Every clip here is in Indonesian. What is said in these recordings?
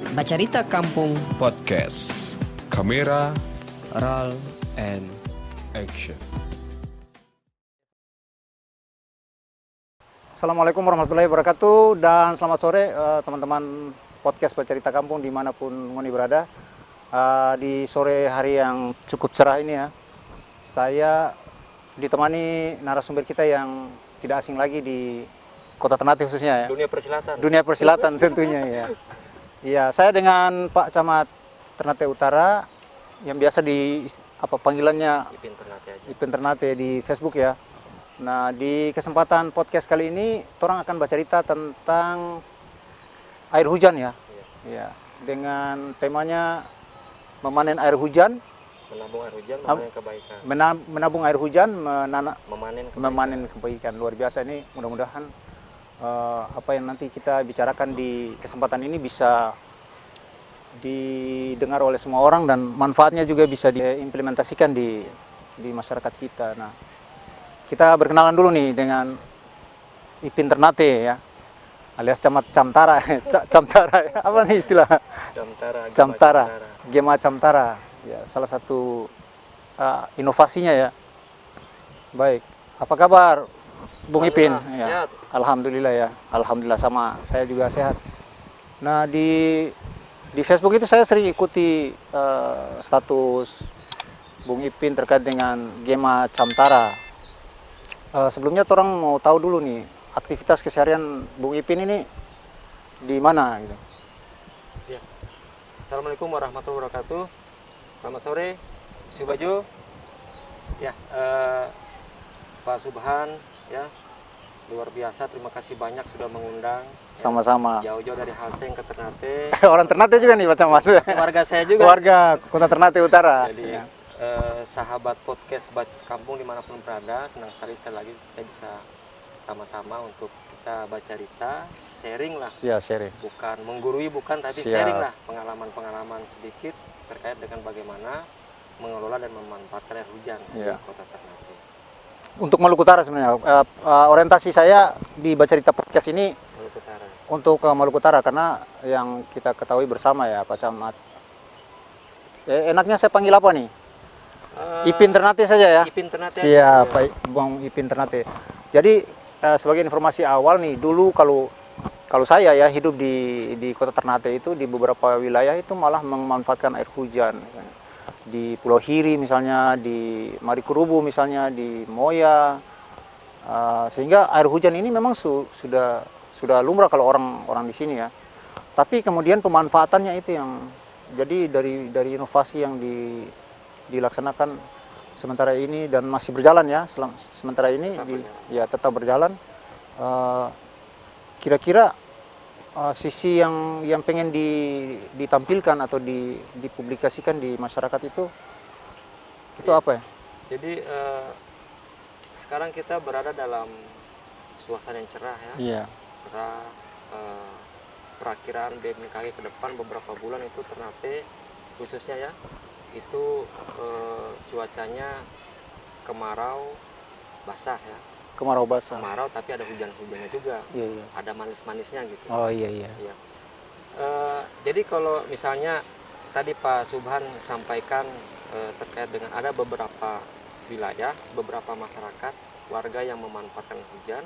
Bacarita Kampung Podcast Kamera Roll and Action. Assalamualaikum warahmatullahi wabarakatuh dan selamat sore teman-teman podcast Bacarita Kampung dimanapun ngoni berada. Di sore hari yang cukup cerah ini ya, saya ditemani narasumber kita yang tidak asing lagi di Kota Ternate khususnya ya. Dunia persilatan tentunya ya. Iya, saya dengan Pak Camat Ternate Utara yang biasa di panggilannya Ipin Ternate di Facebook ya. Nah, di kesempatan podcast kali ini orang akan bercerita tentang air hujan ya. Iya, dengan temanya memanen air hujan, menabung air hujan, memanen kebaikan. Menabung air hujan, Memanen kebaikan. Luar biasa ini, mudah-mudahan apa yang nanti kita bicarakan di kesempatan ini bisa didengar oleh semua orang dan manfaatnya juga bisa diimplementasikan di masyarakat kita. Nah, kita berkenalan dulu nih dengan Ipin Ternate ya, alias Camat Camtara. Camtara ya. Apa nih istilah? Camtara. Gema Camtara. Ya, salah satu inovasinya ya. Baik. Apa kabar Bung Ipin? Ya. Sehat. Alhamdulillah ya. Alhamdulillah, sama saya juga sehat. Nah, di Facebook itu saya sering ikuti status Bung Ipin terkait dengan Gema Camtara. Sebelumnya orang mau tahu dulu nih, aktivitas keseharian Bung Ipin ini di mana gitu. Ya. Assalamualaikum warahmatullahi wabarakatuh. Selamat sore, Si Baju. Ya, Pak Subhan ya. Luar biasa, terima kasih banyak sudah mengundang. Sama-sama. Ya, jauh-jauh dari Halteng ke Ternate. Orang Ternate juga nih Pak Camat. Keluarga saya juga. Warga Kota Ternate Utara. Jadi Ya. sahabat podcast Kampung dimanapun berada, senang sekali lagi kita bisa sama-sama untuk kita bercerita, sharing lah. Ya, sharing. Bukan menggurui, bukan, tapi Siap. sharing lah pengalaman-pengalaman sedikit terkait dengan bagaimana mengelola dan memanfaatkan air hujan Ya. di Kota Ternate. Untuk Maluku Utara sebenarnya, orientasi saya di Bacarita Podcast ini Maluku Utara. untuk Maluku Utara karena yang kita ketahui bersama ya Pak Camat. Enaknya saya panggil apa nih? Ipin Ternate saja ya. Ipin Ternate. Siap, aja. Pak Bang Ipin Ternate. Jadi sebagai informasi awal nih, dulu kalau saya ya hidup di Kota Ternate itu di beberapa wilayah itu malah memanfaatkan air hujan. Di Pulau Hiri misalnya, di Marikurubu misalnya, di Moya, sehingga air hujan ini memang sudah lumrah kalau orang di sini ya. Tapi kemudian pemanfaatannya itu yang jadi dari inovasi yang dilaksanakan sementara ini dan masih berjalan ya sementara ini ya tetap berjalan. Kira-kira sisi yang pengen ditampilkan atau dipublikasikan di masyarakat itu Ya. apa ya? Jadi sekarang kita berada dalam suasana yang cerah ya. Iya. Cerah, perakiraan BMKG ke depan beberapa bulan itu Ternate khususnya ya, itu cuacanya kemarau basah ya. Kemarau basah. Kemarau tapi ada hujan-hujannya juga. Iya. Ada manis-manisnya gitu. Oh iya. Iya. Jadi kalau misalnya tadi Pak Subhan sampaikan terkait dengan ada beberapa wilayah, beberapa masyarakat, warga yang memanfaatkan hujan,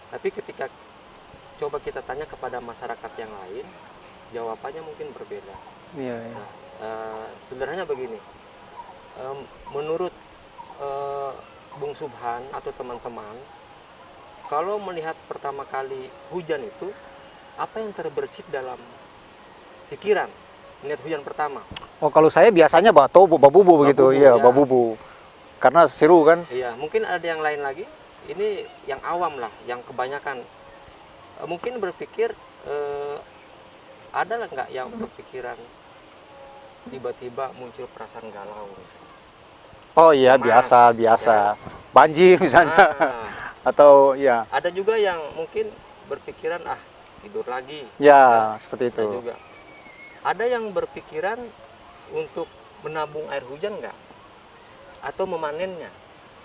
tapi ketika coba kita tanya kepada masyarakat yang lain, jawabannya mungkin berbeda. Iya. Nah, sederhananya begini, menurut Bung Subhan atau teman-teman, kalau melihat pertama kali hujan itu, apa yang terbersit dalam pikiran melihat hujan pertama? Oh, kalau saya biasanya babubu begitu. Babubu, Iya, ya. babubu. Karena seru kan? Iya, mungkin ada yang lain lagi. Ini yang awam lah, yang kebanyakan mungkin berpikir ada lah nggak yang berpikiran tiba-tiba muncul perasaan galau misalnya. Oh iya, Cemas, biasa. Banjir misalnya. Nah, Atau ya. ada juga yang mungkin berpikiran tidur lagi. Ya, seperti Ada itu. juga. Ada yang berpikiran untuk menabung air hujan nggak? Atau memanennya?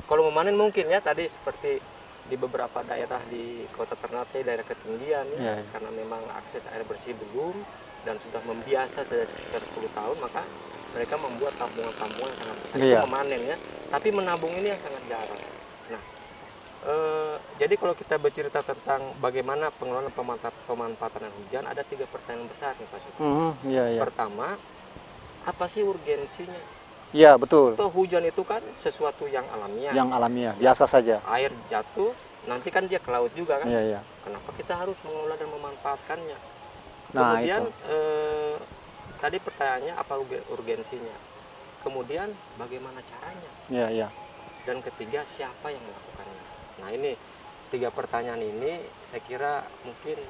Kalau memanen mungkin ya tadi seperti di beberapa daerah di Kota Ternate, daerah ketinggian ya, Ya. karena memang akses air bersih belum, dan sudah membiasa sekitar 10 tahun, maka mereka membuat tabungan-tabungan yang sangat besar. Iya. Itu memanen ya, tapi menabung ini yang sangat jarang. Nah, jadi kalau kita bercerita tentang bagaimana pengelolaan pemanfaatan air hujan, ada 3 pertanyaan besar nih Pak Suki. Iya, iya. Pertama, apa sih urgensinya? Iya, betul. Atau hujan itu kan sesuatu yang alamiah. Yang alamiah, biasa saja. Air jatuh, nanti kan dia ke laut juga kan. Iya, iya. Kenapa kita harus mengelola dan memanfaatkannya? Nah, Kemudian itu. tadi pertanyaannya apa urgensinya? Kemudian bagaimana caranya? Iya, iya. Dan ketiga, siapa yang melakukannya? Nah, ini 3 pertanyaan ini saya kira mungkin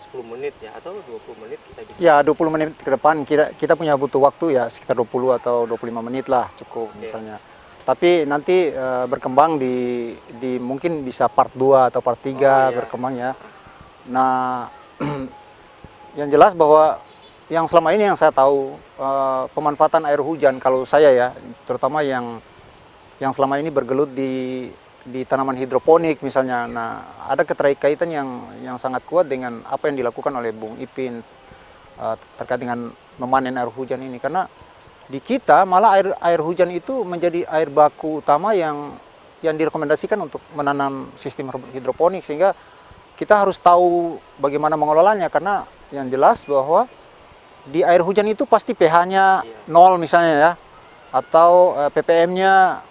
10 menit ya atau 20 menit kita bisa. Ya, 20 menit ke depan kita punya butuh waktu ya sekitar 20 atau 25 menit lah cukup misalnya. Tapi nanti berkembang di mungkin bisa part 2 atau part 3 berkembang ya. Nah, yang jelas bahwa yang selama ini yang saya tahu pemanfaatan air hujan kalau saya ya, terutama yang selama ini bergelut di tanaman hidroponik misalnya. Nah, ada keterkaitan yang sangat kuat dengan apa yang dilakukan oleh Bung Ipin terkait dengan memanen air hujan ini, karena di kita malah air hujan itu menjadi air baku utama yang direkomendasikan untuk menanam sistem hidroponik, sehingga kita harus tahu bagaimana mengelolanya, karena yang jelas bahwa di air hujan itu pasti pH-nya 0 misalnya ya, atau ppm-nya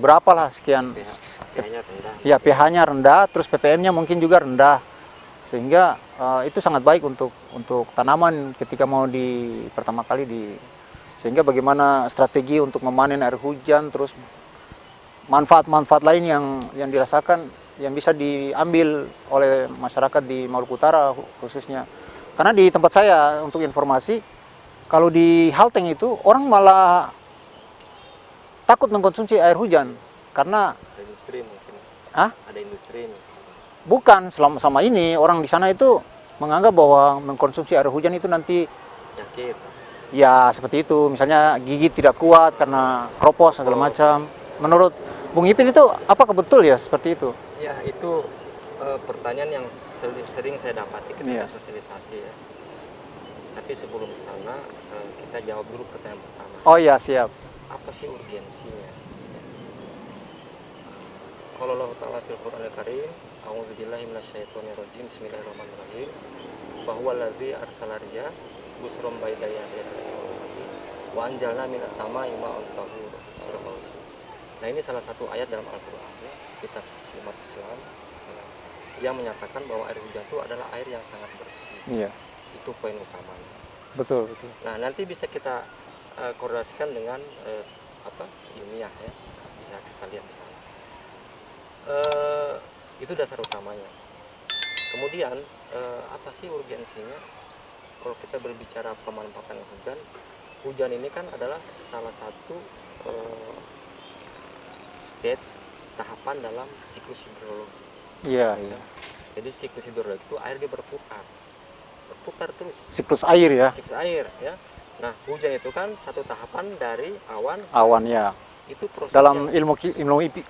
berapalah sekian. pH-nya rendah. Ya, pH-nya rendah, terus ppm-nya mungkin juga rendah, sehingga itu sangat baik untuk tanaman ketika mau pertama kali sehingga bagaimana strategi untuk memanen air hujan, terus manfaat-manfaat lain yang dirasakan yang bisa diambil oleh masyarakat di Maluku Utara khususnya. Karena di tempat saya, untuk informasi, kalau di Halteng itu orang malah takut mengkonsumsi air hujan karena Ada industri mungkin. Ada industri nih. bukan sama ini orang di sana itu menganggap bahwa mengkonsumsi air hujan itu nanti Yakin. ya seperti itu, misalnya gigi tidak kuat karena kropos segala macam. Menurut Bung Ipin itu apakah betul ya seperti itu? Ya, itu pertanyaan yang sering saya dapati ketika sosialisasi ya. Tapi sebelum ke sana, kita jawab dulu pertanyaan pertama. Oh ya, siap. Apa sih urgensinya? Qala Allah Ta'ala fil Qur'anil Karim, a'udzubillahi minasyaitonirrajim, bismillahirrahmanirrahim. Bahwa alladzi arsala riyah busrum baina yaday wa anjalna minas sama'i ma'an tahur. Surah Al-Baqarah. Nah, ini salah satu ayat dalam Al-Qur'an ya, kitab suci umat Islam yang menyatakan bahwa air hujan itu adalah air yang sangat bersih. Iya. Itu poin utamanya. Betul, betul. Nah, nanti bisa kita korelasikan dengan ilmiah ya, bisa kita lihat di sana. Itu dasar utamanya. Kemudian apa sih urgensinya? Kalau kita berbicara pemanfaatan hujan ini kan adalah salah satu stage tahapan dalam siklus hidrologi. Iya, iya. Jadi siklus hidrologi itu air dia berputar terus. Siklus air ya. Siklus air ya. Nah, hujan itu kan satu tahapan dari awan. Awan ya. Itu proses Dalam ilmu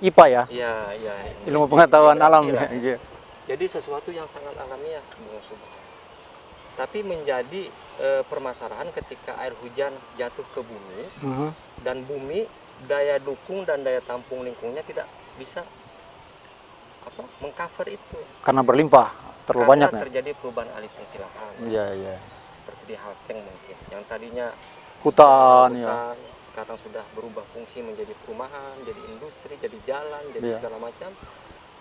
IPA ya. Iya, iya. Ilmu pengetahuan alam ya. ya. Jadi sesuatu yang sangat alamiah, tapi menjadi permasalahan ketika air hujan jatuh ke bumi dan bumi daya dukung dan daya tampung lingkungnya tidak bisa mengcover itu. Karena berlimpah, terlalu banyak ya. Terjadi perubahan alih fungsi lahan. Iya, iya. Seperti di Halteng mungkin, yang tadinya Hutan ya. sekarang sudah berubah fungsi menjadi perumahan, jadi industri, jadi jalan, jadi segala macam.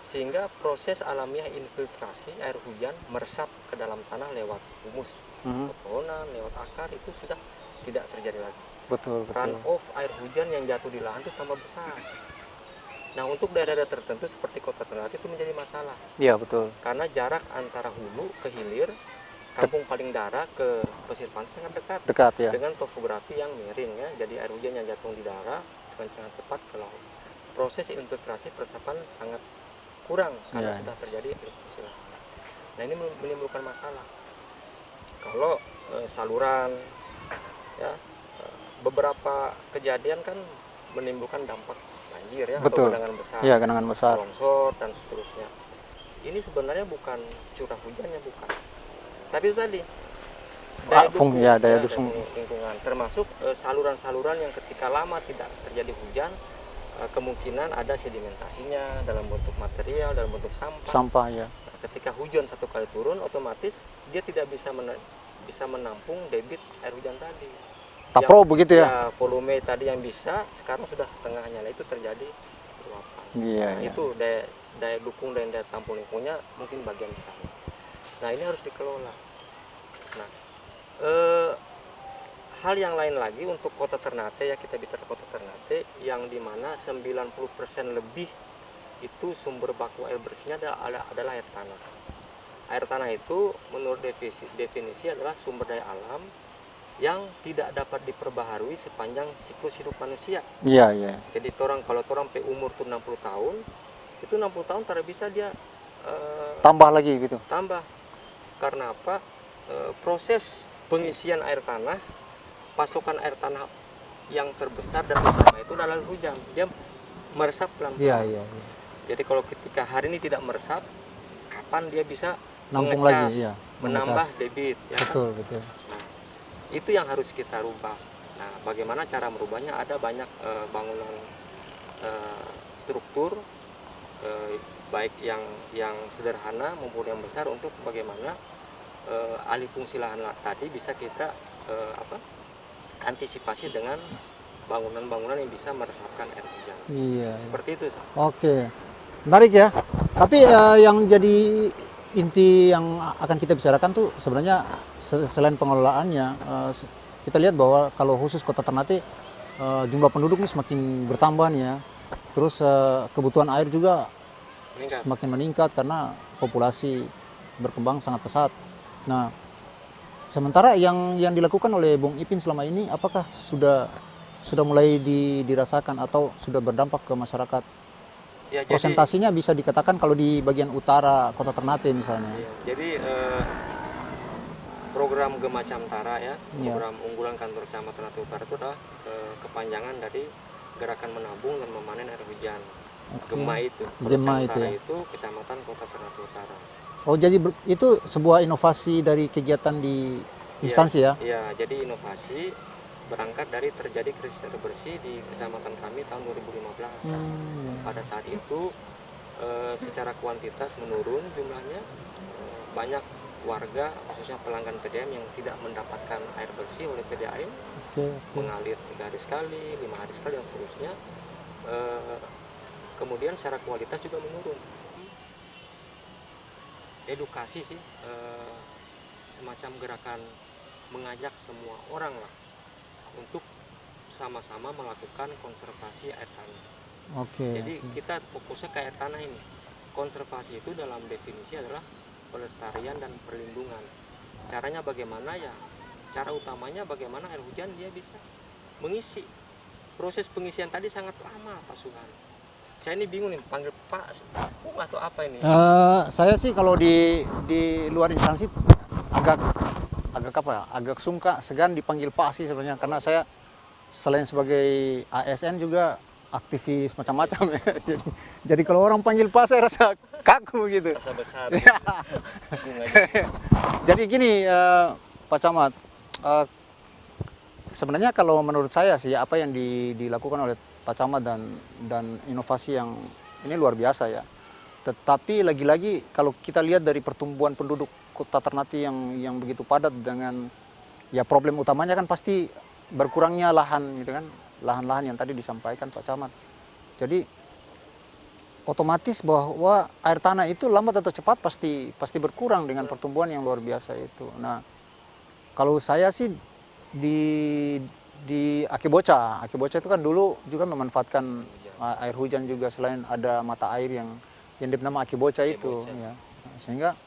Sehingga proses alamiah infiltrasi air hujan meresap ke dalam tanah lewat humus, pepohonan, lewat akar, itu sudah tidak terjadi lagi. Betul, betul. Runoff air hujan yang jatuh di lahan itu tambah besar. Nah, untuk daerah-daerah tertentu seperti Kota Ternate itu menjadi masalah. Iya, betul. Karena jarak antara hulu ke hilir, kampung paling darat ke pesisir pantai sangat dekat. Dekat ya. Dengan topografi yang miring ya. Jadi air hujan yang jatuh di darat dengan sangat cepat ke laut. Proses infiltrasi peresapan sangat kurang karena sudah terjadi infiltrasi laut. Nah, ini menimbulkan masalah. Kalau saluran ya, beberapa kejadian kan menimbulkan dampak banjir ya. Betul. Atau genangan besar. Iya, genangan besar. Longsor dan seterusnya. Ini sebenarnya bukan curah hujannya, bukan. Tapi itu tadi daya dukung lingkungan, termasuk saluran-saluran yang ketika lama tidak terjadi hujan, kemungkinan ada sedimentasinya dalam bentuk material, dalam bentuk sampah. ya. Nah, ketika hujan satu kali turun, otomatis dia tidak bisa menampung debit air hujan tadi. Tapro begitu ya? Ya, volume tadi yang bisa sekarang sudah setengahnya, nah itu terjadi luapan. Iya, Nah, iya. itu daya dukung dan daya tampung lingkungannya mungkin bagian di sana. Nah, ini harus dikelola. Nah, hal yang lain lagi untuk kota Ternate, ya kita bicara kota Ternate, yang dimana 90% lebih itu sumber baku air bersihnya adalah air tanah. Air tanah itu menurut definisi adalah sumber daya alam yang tidak dapat diperbaharui sepanjang siklus hidup manusia. Iya, iya. Jadi kalau orang pe umur tuh 60 tahun, itu 60 tahun tidak bisa dia Tambah lagi gitu. tambah. Karena apa? Proses pengisian air tanah, pasokan air tanah yang terbesar dan utama itu adalah hujan. Dia meresap pelan-pelan. Iya, iya. Jadi kalau ketika hari ini tidak meresap, kapan dia bisa Nampung mengecas, lagi, iya. menambah Mengecas. debit, ya kan? Betul, betul. Nah, itu yang harus kita rubah. Nah, bagaimana cara merubahnya? Ada banyak bangunan struktur, baik yang sederhana maupun yang besar, untuk bagaimana alih fungsi lahan tadi bisa kita antisipasi dengan bangunan-bangunan yang bisa meresapkan air hujan. Iya. Seperti itu. Oke. Menarik ya. Tapi yang jadi inti yang akan kita bicarakan tuh sebenarnya selain pengelolaannya, kita lihat bahwa kalau khusus Kota Ternate jumlah penduduk ini semakin bertambah nih ya. Terus kebutuhan air juga semakin meningkat karena populasi berkembang sangat pesat. Nah, sementara yang dilakukan oleh Bung Ipin selama ini, apakah sudah mulai dirasakan atau sudah berdampak ke masyarakat? Ya, Prosentasinya bisa dikatakan kalau di bagian utara Kota Ternate misalnya. Jadi program Gema Camtara ya, program unggulan kantor camat Ternate Utara itu adalah kepanjangan dari gerakan menabung dan memanen air hujan. Gema itu, Gema itu ya. itu Kecamatan Kota Ternate Utara. Oh, jadi itu sebuah inovasi dari kegiatan di instansi ya? Iya, jadi inovasi berangkat dari terjadi krisis air bersih di kecamatan kami tahun 2015. Pada saat itu secara kuantitas menurun jumlahnya, banyak warga khususnya pelanggan PDAM yang tidak mendapatkan air bersih oleh PDAM, mengalir 3 hari sekali, 5 hari sekali dan seterusnya. Kemudian secara kualitas juga menurun. Edukasi sih, semacam gerakan mengajak semua orang lah untuk sama-sama melakukan konservasi air tanah. Jadi kita fokusnya ke air tanah ini. Konservasi itu dalam definisi adalah pelestarian dan perlindungan. Caranya bagaimana ya? Cara utamanya bagaimana air hujan dia bisa mengisi. Proses pengisian tadi sangat lama, Pak Suhan. Saya ini bingung nih, panggil Pak atau apa ini? Saya sih kalau di luar instansi agak segan dipanggil Pak sih sebenarnya, karena saya selain sebagai ASN juga aktivis macam-macam ya. Jadi kalau orang panggil Pak saya rasa kaku gitu. Rasa besar. Jadi gini Pak Camat, sebenarnya kalau menurut saya sih apa yang dilakukan oleh Pak Camat dan inovasi yang ini luar biasa ya. Tetapi lagi-lagi kalau kita lihat dari pertumbuhan penduduk Kota Ternate yang begitu padat, dengan ya problem utamanya kan pasti berkurangnya lahan gitu kan, lahan-lahan yang tadi disampaikan Pak Camat. Jadi otomatis bahwa air tanah itu lambat atau cepat pasti berkurang dengan pertumbuhan yang luar biasa itu. Nah, kalau saya sih di Aki Bocah itu kan dulu juga memanfaatkan air hujan juga, selain ada mata air yang bernama Aki Bocah itu ya. Sehingga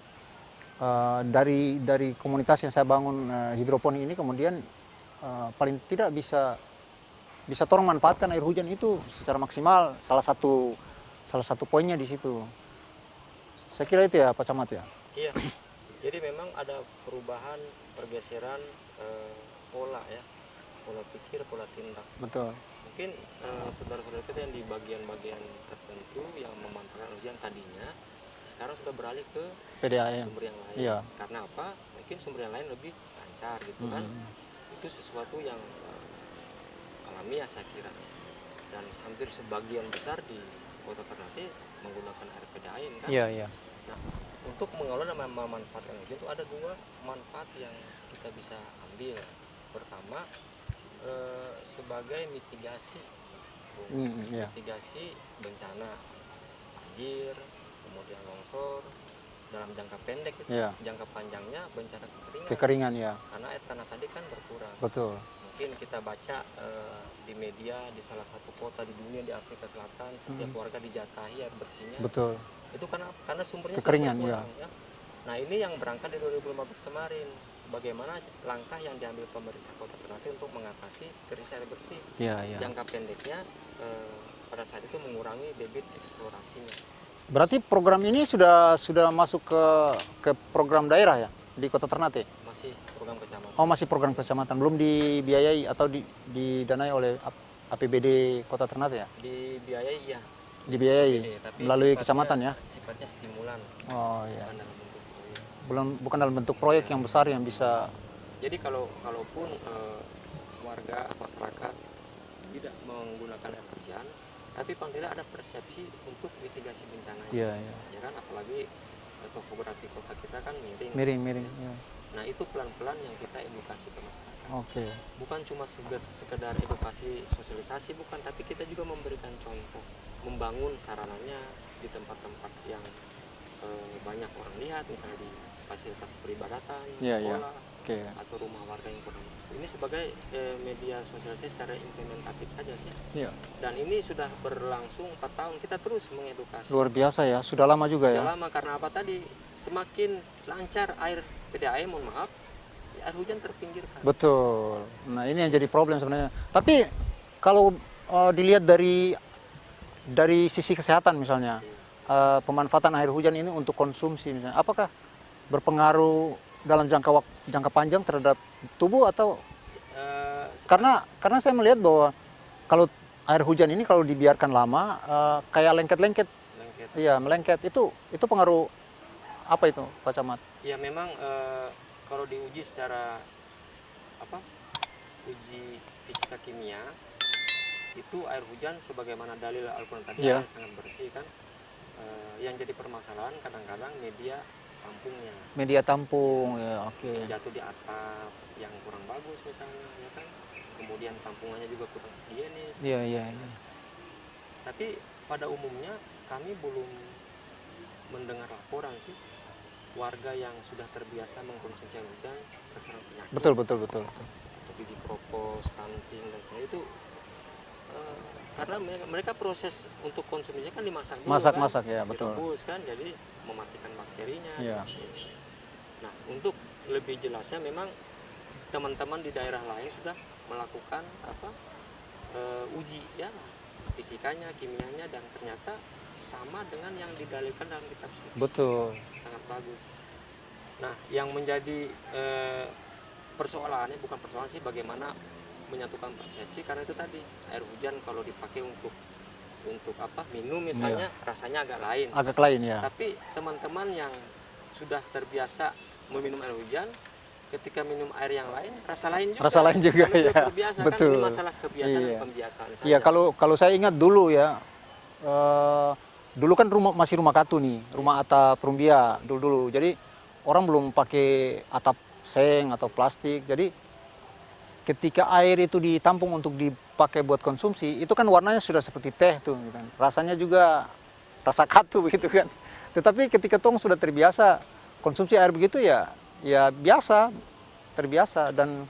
dari komunitas yang saya bangun hidroponik ini kemudian paling tidak bisa orang manfaatkan air hujan itu secara maksimal. Salah satu poinnya di situ. Saya kira itu ya Pak Camat ya. Iya. Jadi memang ada perubahan, pergeseran pola ya. Pola pikir, pola tindak. Betul. Mungkin saudara-saudara kita yang di bagian-bagian tertentu yang memanfaatkan hujan tadinya sekarang sudah beralih ke PDAM. sumber yang lain. Iya. Karena apa? Mungkin sumber yang lain lebih lancar gitu kan. Itu sesuatu yang alamiah saya kira. Dan hampir sebagian besar di Kota Ternate menggunakan air PDAM kan. Iya, iya. Nah, untuk mengelola dan memanfaatkan itu ada dua manfaat yang kita bisa ambil. Pertama, sebagai mitigasi, Iya. mitigasi bencana banjir, kemudian longsor dalam jangka pendek itu. Iya. Jangka panjangnya bencana kekeringan. Kekeringan ya. Karena air tanah tadi kan berkurang. Betul. Mungkin kita baca di media di salah satu kota di dunia di Afrika Selatan setiap warga dijatahi air bersihnya. Betul. Itu karena sumbernya Kekeringan, sudah berkurang, ya. Nah, ini yang berangkat dari 2015 kemarin. Bagaimana langkah yang diambil pemerintah Kota Ternate untuk mengatasi krisis air bersih. Iya, iya. Jangka pendeknya pada saat itu mengurangi debit eksplorasinya. Berarti program ini sudah masuk ke program daerah ya di Kota Ternate? Masih program kecamatan. Oh, masih program kecamatan, belum dibiayai atau didanai oleh APBD Kota Ternate ya? Dibiayai ya. Dibiayai Tapi melalui sifatnya- kecamatan ya? Sifatnya stimulan. Oh iya. Bukan dalam bentuk proyek. Bukan dalam bentuk proyek yang besar yang bisa. Jadi kalaupun warga masyarakat tidak menggunakan air hujan, tapi paling tidak ada persepsi untuk mitigasi bencana. Iya, iya. Ya kan, apalagi topografi kota kita kan miring. Miring. Ya. Nah, itu pelan-pelan yang kita edukasi ke masyarakat. Oke. Bukan cuma sekedar edukasi sosialisasi, bukan, tapi kita juga memberikan contoh, membangun sarananya di tempat-tempat yang banyak orang lihat, misalnya di fasilitas peribadatan, Iya, iya. sekolah, Oke. atau rumah warga yang kurang. Ini sebagai media sosialisasi secara implementatif saja sih. Iya. Dan ini sudah berlangsung 4 tahun, kita terus mengedukasi. Luar biasa ya. Sudah lama juga Sudah ya. lama, karena apa tadi? Semakin lancar air PDAM, mohon maaf, air hujan terpinggirkan. Betul. Nah, ini yang jadi problem sebenarnya. Tapi kalau dilihat dari sisi kesehatan misalnya, pemanfaatan air hujan ini untuk konsumsi misalnya, apakah berpengaruh dalam jangka panjang terhadap tubuh atau karena saya melihat bahwa kalau air hujan ini kalau dibiarkan lama kayak lengket-lengket, lengket. iya melengket, itu pengaruh apa itu Pak Camat? Ya memang kalau diuji secara uji fisika kimia, itu air hujan sebagaimana dalil Al-Quran tadi Iya. sangat bersih kan. Yang jadi permasalahan kadang-kadang media tampungnya, Media tampung, ya oke. yang jatuh di atap yang kurang bagus misalnya, ya kan. Kemudian tampungannya juga kurang higienis. Iya. Tapi pada umumnya kami belum mendengar laporan sih warga yang sudah terbiasa mengkonsumsi air hujan terserang penyakit. Betul. Seperti di kropos, stunting dan sebagainya itu karena mereka proses untuk konsumsinya kan dimasak dulu, Masak, kan? ya, betul. Direbus kan, jadi mematikan bakterinya. Iya. dan sebagainya. Nah, untuk lebih jelasnya memang teman-teman di daerah lain sudah melakukan uji ya fisikanya, kimianya, dan ternyata sama dengan yang didalilkan dalam kitab suci. Betul. Sangat bagus. Nah, yang menjadi persoalannya bukan persoalan sih bagaimana menyatukan persepsi, karena itu tadi air hujan kalau dipakai untuk minum misalnya rasanya agak lain. Agak lain ya. Tapi teman-teman yang sudah terbiasa meminum air hujan, ketika minum air yang lain rasa lain juga. Rasa lain juga, Kami sudah ya. terbiasa, Betul. kan ini masalah kebiasaan Iya. dan pembiasaan saja. Iya, kalau saya ingat dulu ya, dulu kan masih rumah katu nih, rumah atap rumbia dulu. Jadi orang belum pakai atap seng atau plastik. Jadi ketika air itu ditampung untuk dipakai buat konsumsi, itu kan warnanya sudah seperti teh tuh, gitu kan. Rasanya juga rasa katu begitu kan. Tetapi ketika tong sudah terbiasa konsumsi air begitu ya biasa, terbiasa. Dan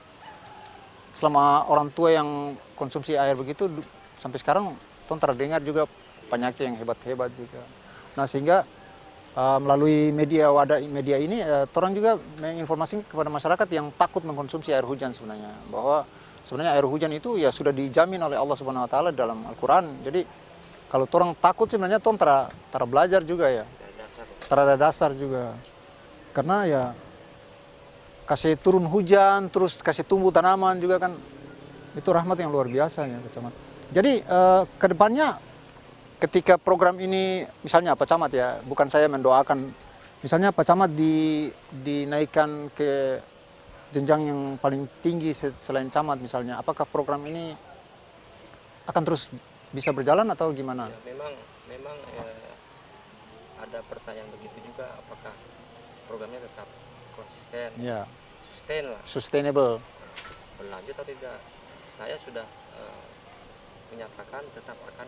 selama orang tua yang konsumsi air begitu sampai sekarang tong terdengar juga penyakit yang hebat-hebat juga. Nah, sehingga melalui media ini orang juga menginformasikan kepada masyarakat yang takut mengkonsumsi air hujan sebenarnya, bahwa sebenarnya air hujan itu ya sudah dijamin oleh Allah Subhanahu wa taala dalam Al-Qur'an. Jadi kalau orang takut sebenarnya tara belajar juga ya. Terada dasar juga. Karena ya kasih turun hujan terus kasih tumbuh tanaman juga kan itu rahmat yang luar biasa ya, Camat. Jadi kedepannya ketika program ini misalnya Pak Camat ya, bukan saya mendoakan, misalnya Pak Camat dinaikkan ke jenjang yang paling tinggi selain camat misalnya, apakah program ini akan terus bisa berjalan atau gimana? Ya, memang ada pertanyaan begitu juga, apakah programnya tetap konsisten, Ya, sustain lah, sustainable. berlanjut atau tidak. Saya sudah menyatakan tetap akan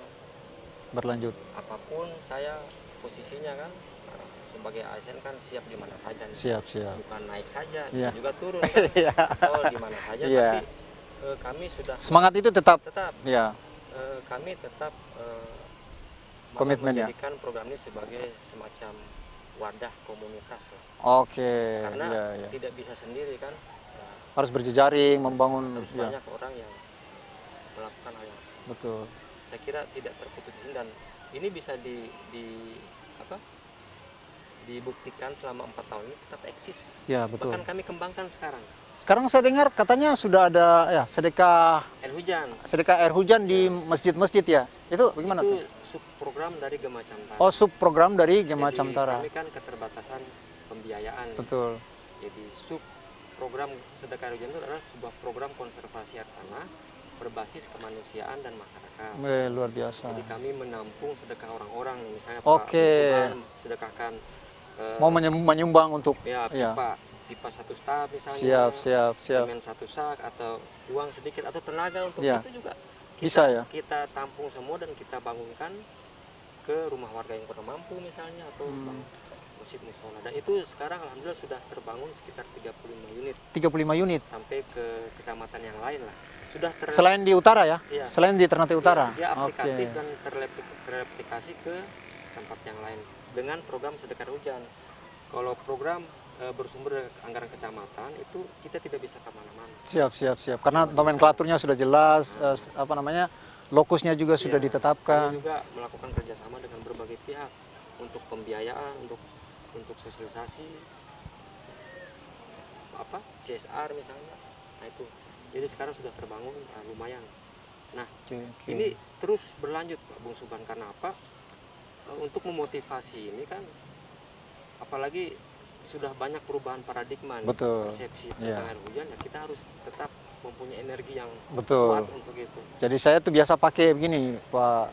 Berlanjut. apapun saya posisinya kan, sebagai ASN kan siap di mana saja nih. Siap. Bukan naik saja, Iya. bisa juga turun kan, Iya. atau di mana saja. Iya. Tapi kami sudah Semangat itu tetap. Ya, kami tetap komitmen ya. menjadikan program ini sebagai semacam wadah komunitas lah. Oke. Karena Ya. tidak bisa sendiri kan. Harus berjejaring, membangun. Harus Ya, banyak orang yang melakukan hal yang sama. betul. Saya kira tidak terputus di sini, dan ini bisa apa, dibuktikan selama 4 tahun ini tetap eksis. Ya, betul. Bahkan kami kembangkan sekarang. Sekarang saya dengar katanya sudah ada ya sedekah Air hujan di masjid-masjid ya. Itu bagaimana itu tuh? subprogram dari Gema Camtara. Oh, subprogram dari Gema Jadi Camtara. kami kan keterbatasan pembiayaan. Betul. Jadi subprogram sedekah air hujan itu adalah sebuah program konservasi air tanah berbasis kemanusiaan dan masyarakat. Luar biasa. Jadi kami menampung sedekah orang-orang, misalnya Oke. Pak Subhan sedekahkan Mau menyumbang untuk ya ya. pipa 1 staf misalnya, Siap. semen 1 sak, atau uang sedikit atau tenaga untuk Ya. itu juga Bisa ya. kita tampung semua dan kita bangunkan ke rumah warga yang kurang mampu misalnya, atau masjid musola. Dan itu sekarang alhamdulillah sudah terbangun sekitar 35 unit 35 unit. sampai ke kecamatan yang lain lah. Sudah Selain di utara ya? Iya. Selain di Ternate Utara. Dia Oke. aplikatif dan terreplikasi ke tempat yang lain dengan program sedekah hujan. Kalau program bersumber dari anggaran kecamatan itu kita tidak bisa kemana-mana. Siap. Karena nomenklaturnya sudah jelas, lokusnya juga sudah Iya, ditetapkan. Kami juga melakukan kerjasama dengan berbagai pihak untuk pembiayaan, untuk sosialisasi, CSR misalnya. Nah itu, jadi sekarang sudah terbangun lumayan. Nah Oke. ini terus berlanjut Pak Bung Subhan, karena apa? Untuk memotivasi ini kan, apalagi sudah banyak perubahan paradigma nih, Betul. persepsi Iya. tentang air hujan, ya kita harus tetap mempunyai energi yang Betul. kuat untuk itu. Jadi saya tuh biasa pakai begini, Pak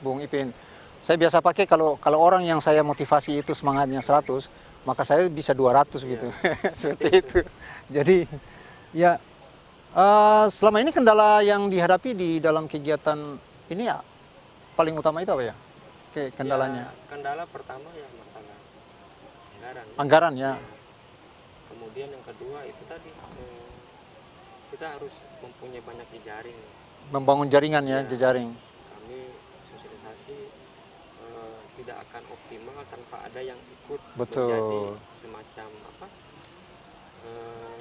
Bung Ipin. Saya biasa pakai kalau orang yang saya motivasi itu semangatnya 100, maka saya bisa 200 gitu. Seperti itu. Jadi ya selama ini kendala yang dihadapi di dalam kegiatan ini ya paling utama itu apa ya? Kendalanya. Ya, kendala pertama ya masalah anggaran. Anggaran ya. Kemudian yang kedua itu tadi kita harus mempunyai banyak jejaring. Membangun jaringan ya, Ya. jejaring. Kami sosialisasi tidak akan optimal tanpa ada yang ikut Betul. menjadi semacam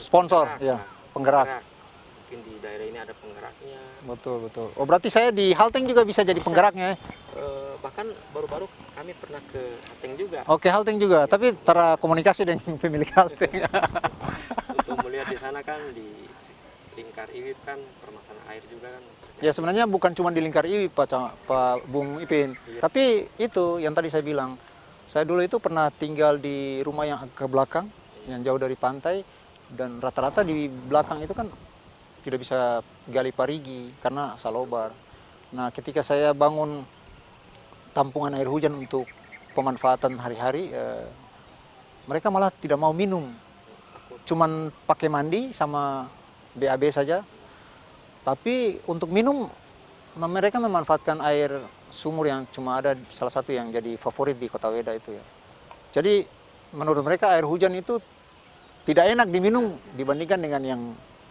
Sponsor, penggerak ya, lah. penggerak. Mungkin di daerah ini ada penggeraknya. Betul. Oh berarti saya di Halteng juga bisa jadi penggeraknya ya? Bahkan baru-baru kami pernah ke Hateng juga Oke, Halteng juga, tapi tera komunikasi dengan pemilik Halteng. untuk melihat di sana kan, di lingkar IWIP kan permasalahan air juga kan. Ya sebenarnya bukan cuma di lingkar IWIP Pak Bung Ipin, Iya. tapi itu yang tadi saya bilang, saya dulu itu pernah tinggal di rumah yang agak ke belakang, yang jauh dari pantai, dan rata-rata di belakang itu kan tidak bisa gali parigi karena salobar. Nah ketika saya bangun tampungan air hujan untuk pemanfaatan hari-hari, mereka malah tidak mau minum, cuman pakai mandi sama BAB saja. Tapi untuk minum mereka memanfaatkan air sumur yang cuma ada salah satu yang jadi favorit di Kota Weda itu ya. Jadi menurut mereka air hujan itu tidak enak diminum dibandingkan dengan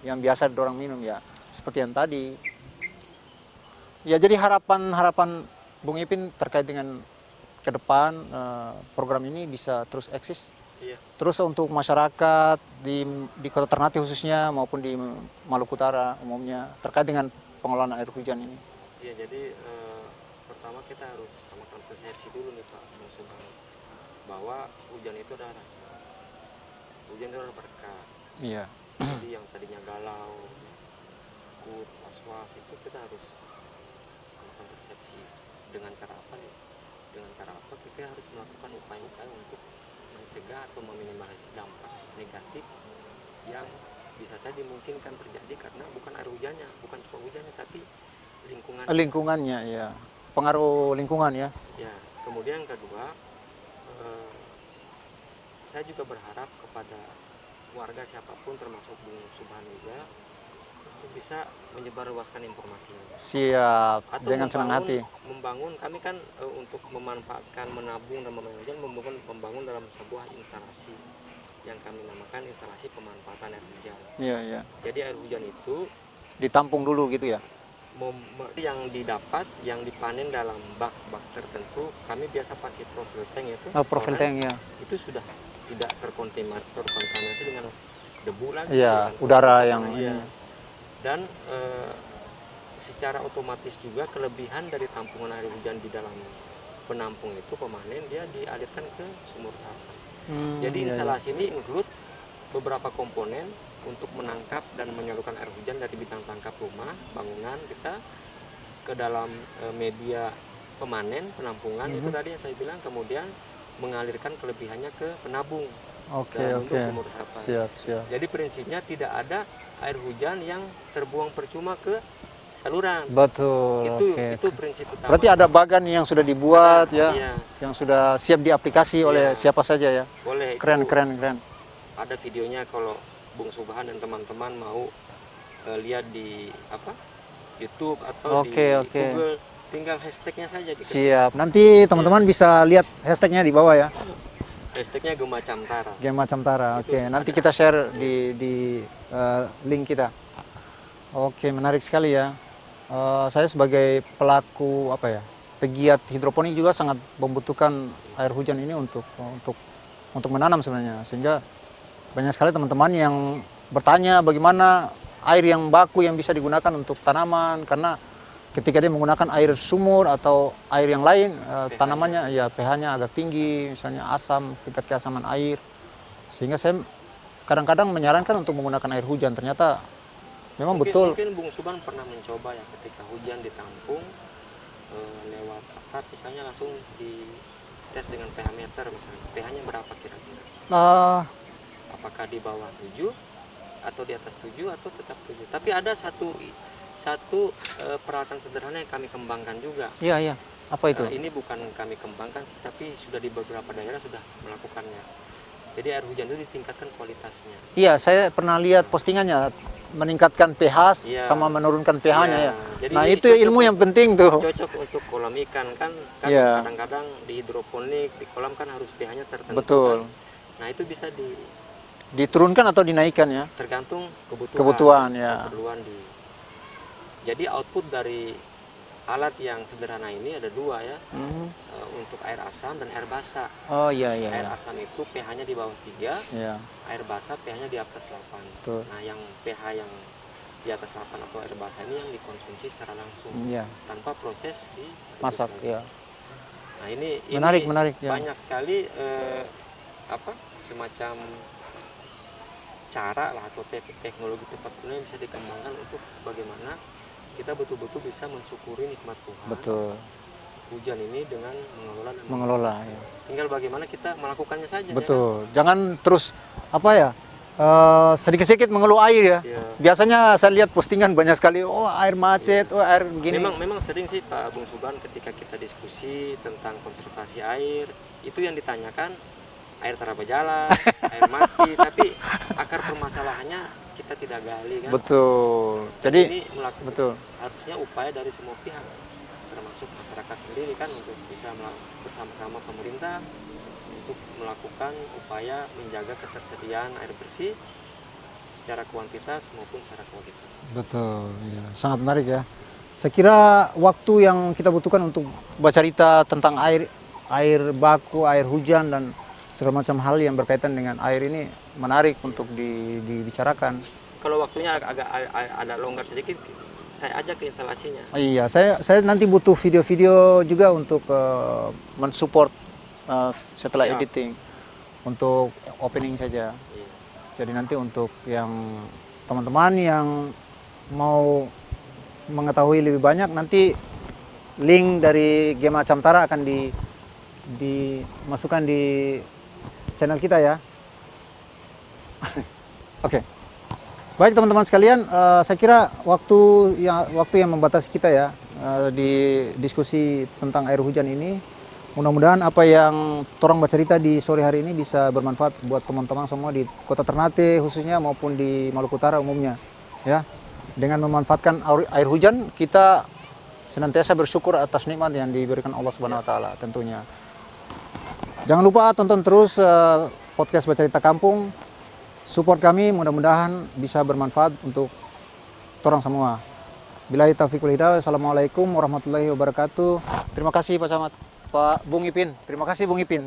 yang biasa dorang minum ya. Seperti yang tadi. Ya jadi harapan Bung Ipin terkait dengan ke depan program ini bisa terus eksis. Iya. Terus untuk masyarakat di Kota Ternate khususnya maupun di Maluku Utara umumnya terkait dengan pengelolaan air hujan ini. Iya, jadi pertama kita harus samakan persepsi dulu nih Pak Bung Subhan, bahwa hujan itu adalah rahmat. Hujan itu adalah berkah. Iya. Jadi yang tadinya galau, takut, was-was, itu kita harus samakan persepsi. dengan cara apa nih? Dengan cara apa kita harus melakukan upaya-upaya untuk mencegah atau meminimalisasi dampak negatif yang bisa saja dimungkinkan terjadi karena bukan air hujannya, bukan cuma hujannya, tapi lingkungan. Lingkungannya ya, pengaruh lingkungan ya. Ya, kemudian yang kedua, saya juga berharap kepada warga siapapun termasuk Bung Subhan juga untuk bisa menyebarluaskan informasinya. Siap, Atau dengan senang hati. membangun kami kan untuk memanfaatkan, menabung dan membangun dalam sebuah instalasi yang kami namakan instalasi pemanfaatan air hujan. Iya, iya. Jadi air hujan itu Ditampung dulu gitu ya. yang didapat, yang dipanen dalam bak tertentu, kami biasa pakai profil tank itu. Oh, profil tank ya. Itu sudah tidak terkontaminasi dengan debu lagi. Iya, dengan udara yang iya. ini. Dan secara otomatis juga kelebihan dari tampungan air hujan di dalam penampung itu pemanen dia dialirkan ke sumur resapan. Jadi iya, instalasi ini include beberapa komponen untuk menangkap dan menyalurkan air hujan dari bidang tangkap rumah, bangunan kita ke dalam media pemanen, penampungan itu tadi yang saya bilang, kemudian mengalirkan kelebihannya ke penabung Oke, dalam bentuk oke. sumur resapan. Siap, siap. Jadi prinsipnya tidak ada air hujan yang terbuang percuma ke saluran. Betul. Itu prinsip utama. Berarti ada bagan yang sudah dibuat ya, Iya, yang sudah siap diaplikasi oleh Iya. siapa saja ya. boleh. Keren, Itu keren, keren. ada videonya kalau Bung Subhan dan teman-teman mau lihat di YouTube atau di Oke, oke. Google, tinggal hashtagnya saja diketik. Siap. Nanti teman-teman bisa lihat hashtagnya di bawah ya. Hashtagnya Gema Camtara. Game Macam Tara. Itu Oke, nanti ada. kita share di link kita. Oke, menarik sekali ya. Saya sebagai pelaku pegiat hidroponik juga sangat membutuhkan air hujan ini untuk menanam sebenarnya. Sehingga banyak sekali teman-teman yang bertanya bagaimana air yang baku yang bisa digunakan untuk tanaman, karena ketika dia menggunakan air sumur atau air yang lain, tanamannya ya pH-nya agak tinggi, misalnya asam, tingkat keasaman air. Sehingga saya kadang-kadang menyarankan untuk menggunakan air hujan. Ternyata memang betul. Mungkin Bung Subhan pernah mencoba ya ketika hujan ditampung lewat atap misalnya langsung dites dengan pH meter misalnya. pH-nya berapa kira-kira? Apakah di bawah 7 atau di atas 7 atau tetap 7? Tapi ada satu peralatan sederhana yang kami kembangkan juga. Iya, iya. Apa itu? Ini bukan kami kembangkan, tapi sudah di beberapa daerah sudah melakukannya. Jadi air hujan itu ditingkatkan kualitasnya. Iya, saya pernah lihat postingannya, meningkatkan pH Iya. sama menurunkan pH-nya Iya. ya. Jadi Nah, ini itu ilmu yang penting tuh. Cocok untuk kolam ikan kan Iya. kadang-kadang di hidroponik di kolam kan harus pH-nya tertentu. Betul. Nah, itu bisa Diturunkan atau dinaikkan ya? tergantung Kebutuhan, ya. keperluan Jadi output dari alat yang sederhana ini ada dua ya, untuk air asam dan air basa. Oh iya, iya. Air iya. asam itu pH-nya di bawah 3, Iya. air basa pH-nya di atas 8. Betul. Nah, yang pH yang di atas 8 atau air basa ini yang dikonsumsi secara langsung Iya. tanpa proses di Masak ya. Nah, ini Menarik ya. banyak sekali semacam cara lah atau teknologi tepat guna yang bisa dikembangkan untuk bagaimana kita betul-betul bisa mensyukuri nikmat Tuhan. Betul. Hujan ini dengan mengelola dan Mengelola ya. tinggal bagaimana kita melakukannya saja. Betul. Jangan terus sedikit-sedikit mengeluh air ya. Ya. Biasanya saya lihat postingan banyak sekali, oh air macet, oh air begini. Memang sering sih Pak Bung Subhan ketika kita diskusi tentang konservasi air, itu yang ditanyakan air tanpa jalan, air mati, tapi akar permasalahannya kita tidak gali kan. Betul. Dan Jadi ini melakukan betul. harusnya upaya dari semua pihak, termasuk masyarakat sendiri kan, untuk bisa bersama-sama pemerintah untuk melakukan upaya menjaga ketersediaan air bersih secara kuantitas maupun secara kualitas. Betul, ya. Sangat menarik ya. Saya kira waktu yang kita butuhkan untuk bercerita tentang air baku, air hujan dan segala macam hal yang berkaitan dengan air ini menarik untuk dibicarakan. Kalau waktunya agak ada longgar sedikit, saya ajak ke instalasinya. Iya, saya nanti butuh video-video juga untuk mensupport setelah Ya. editing untuk opening saja. Iya. Jadi nanti untuk yang teman-teman yang mau mengetahui lebih banyak nanti link dari Gema Camtara akan dimasukkan di channel kita ya. Oke. Baik teman-teman sekalian, saya kira waktu yang membatasi kita ya di diskusi tentang air hujan ini. Mudah-mudahan apa yang torang bercerita di sore hari ini bisa bermanfaat buat teman-teman semua di Kota Ternate khususnya maupun di Maluku Utara umumnya. Ya, dengan memanfaatkan air hujan kita senantiasa bersyukur atas nikmat yang diberikan Allah Subhanahu Wa Taala tentunya. Jangan lupa tonton terus podcast Bercerita Kampung. Support kami, mudah-mudahan bisa bermanfaat untuk orang semua. Billahi taufiq wal hidayah. Assalamualaikum warahmatullahi wabarakatuh. Terima kasih Pak Camat, Pak Bung Ipin. Terima kasih Bung Ipin.